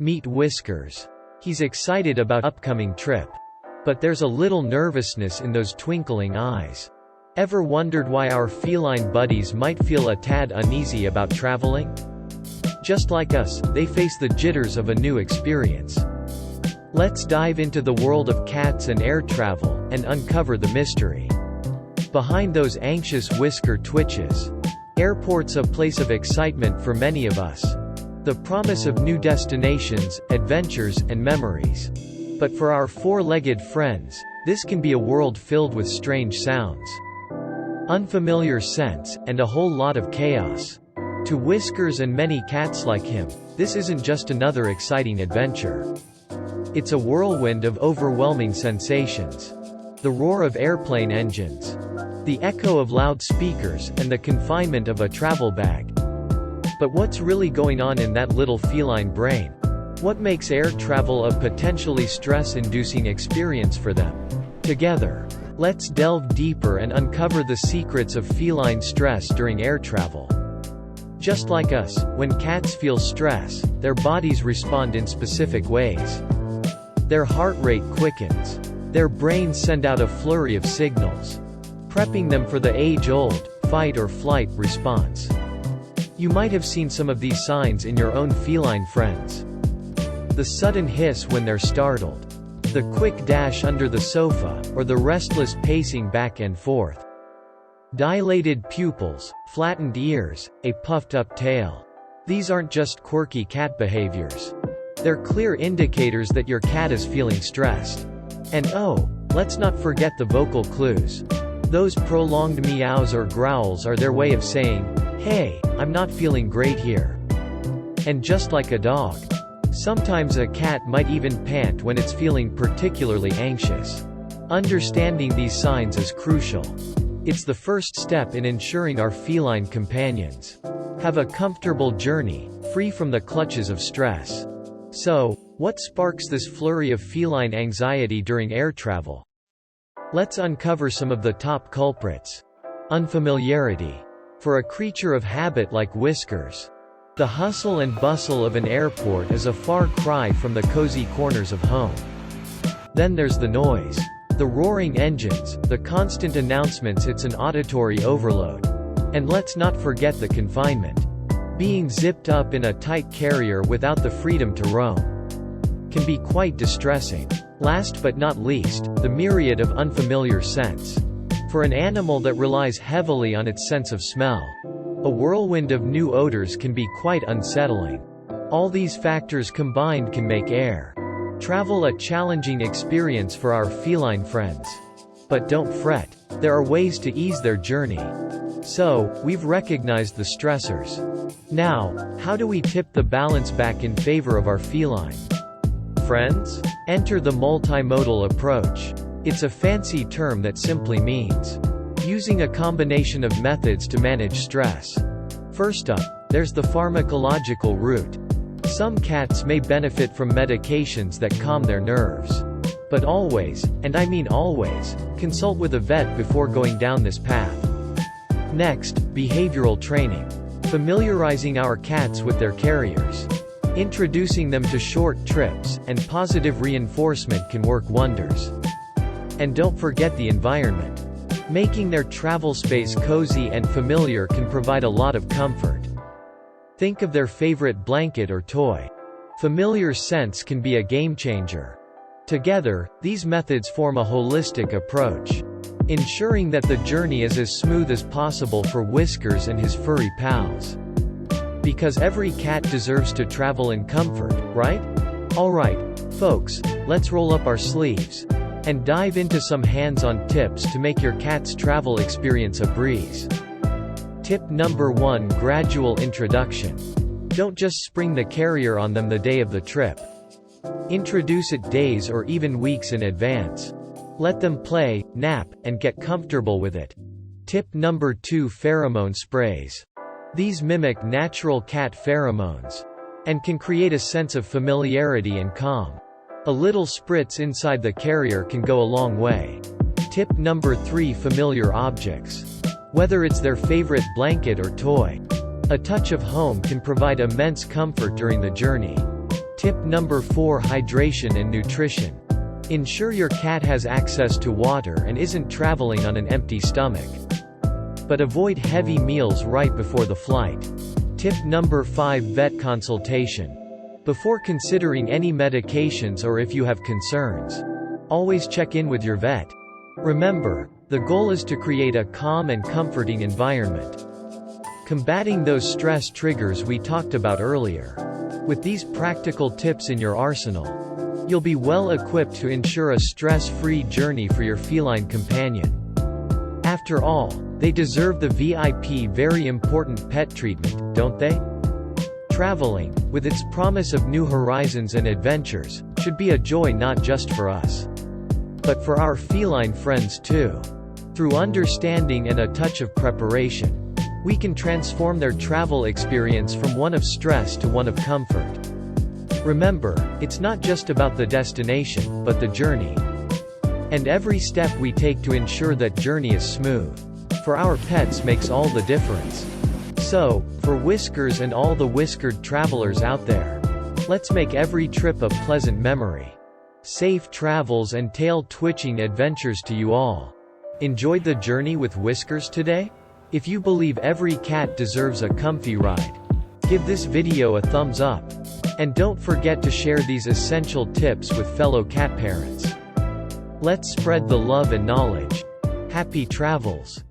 Meet Whiskers. He's excited about upcoming trip. But there's a little nervousness in those twinkling eyes. Ever wondered why our feline buddies might feel a tad uneasy about traveling? Just like us, they face the jitters of a new experience. Let's dive into the world of cats and air travel, and uncover the mystery behind those anxious whisker twitches. Airport's a place of excitement for many of us. The promise of new destinations, adventures, and memories. But for our four-legged friends, this can be a world filled with strange sounds, unfamiliar scents, and a whole lot of chaos. To Whiskers and many cats like him, this isn't just another exciting adventure. It's a whirlwind of overwhelming sensations. The roar of airplane engines, the echo of loudspeakers, and the confinement of a travel bag. But what's really going on in that little feline brain? What makes air travel a potentially stress-inducing experience for them? Together, let's delve deeper and uncover the secrets of feline stress during air travel. Just like us, when cats feel stress, their bodies respond in specific ways. Their heart rate quickens. Their brains send out a flurry of signals, prepping them for the age-old, fight or flight response. You might have seen some of these signs in your own feline friends. The sudden hiss when they're startled. The quick dash under the sofa, or the restless pacing back and forth. Dilated pupils, flattened ears, a puffed-up tail. These aren't just quirky cat behaviors. They're clear indicators that your cat is feeling stressed. And oh, let's not forget the vocal clues. Those prolonged meows or growls are their way of saying, "Hey, I'm not feeling great here." And just like a dog, sometimes a cat might even pant when it's feeling particularly anxious. Understanding these signs is crucial. It's the first step in ensuring our feline companions have a comfortable journey, free from the clutches of stress. So, what sparks this flurry of feline anxiety during air travel? Let's uncover some of the top culprits. Unfamiliarity. For a creature of habit like Whiskers, the hustle and bustle of an airport is a far cry from the cozy corners of home. Then there's the noise. The roaring engines, the constant announcements. It's an auditory overload. And let's not forget the confinement. Being zipped up in a tight carrier without the freedom to roam can be quite distressing. Last but not least, the myriad of unfamiliar scents. For an animal that relies heavily on its sense of smell, a whirlwind of new odors can be quite unsettling. All these factors combined can make air travel a challenging experience for our feline friends. But don't fret, there are ways to ease their journey. So, we've recognized the stressors. Now, how do we tip the balance back in favor of our feline friends? Enter the multimodal approach. It's a fancy term that simply means using a combination of methods to manage stress. First up, there's the pharmacological route. Some cats may benefit from medications that calm their nerves. But always, and I mean always, consult with a vet before going down this path. Next, behavioral training. Familiarizing our cats with their carriers. Introducing them to short trips, and positive reinforcement can work wonders. And don't forget the environment. Making their travel space cozy and familiar can provide a lot of comfort. Think of their favorite blanket or toy. Familiar scents can be a game changer. Together, these methods form a holistic approach, ensuring that the journey is as smooth as possible for Whiskers and his furry pals. Because every cat deserves to travel in comfort, right? Alright, folks, let's roll up our sleeves and dive into some hands-on tips to make your cat's travel experience a breeze. Tip number 1: gradual introduction. Don't just spring the carrier on them the day of the trip. Introduce it days or even weeks in advance. Let them play, nap, and get comfortable with it. Tip number 2: pheromone sprays. These mimic natural cat pheromones and can create a sense of familiarity and calm. A little spritz inside the carrier can go a long way. Tip number 3: familiar objects. Whether it's their favorite blanket or toy, a touch of home can provide immense comfort during the journey. Tip number 4: hydration and nutrition. Ensure your cat has access to water and isn't traveling on an empty stomach. But avoid heavy meals right before the flight. Tip number 5: vet consultation. Before considering any medications or if you have concerns, always check in with your vet. Remember, the goal is to create a calm and comforting environment, combating those stress triggers we talked about earlier. With these practical tips in your arsenal, you'll be well equipped to ensure a stress-free journey for your feline companion. After all, they deserve the VIP, very important pet treatment, don't they? Traveling, with its promise of new horizons and adventures, should be a joy not just for us, but for our feline friends too. Through understanding and a touch of preparation, we can transform their travel experience from one of stress to one of comfort. Remember, it's not just about the destination, but the journey. And every step we take to ensure that journey is smooth for our pets makes all the difference. So, for Whiskers and all the whiskered travelers out there, let's make every trip a pleasant memory. Safe travels and tail-twitching adventures to you all. Enjoyed the journey with Whiskers today? If you believe every cat deserves a comfy ride, give this video a thumbs up. And don't forget to share these essential tips with fellow cat parents. Let's spread the love and knowledge. Happy travels!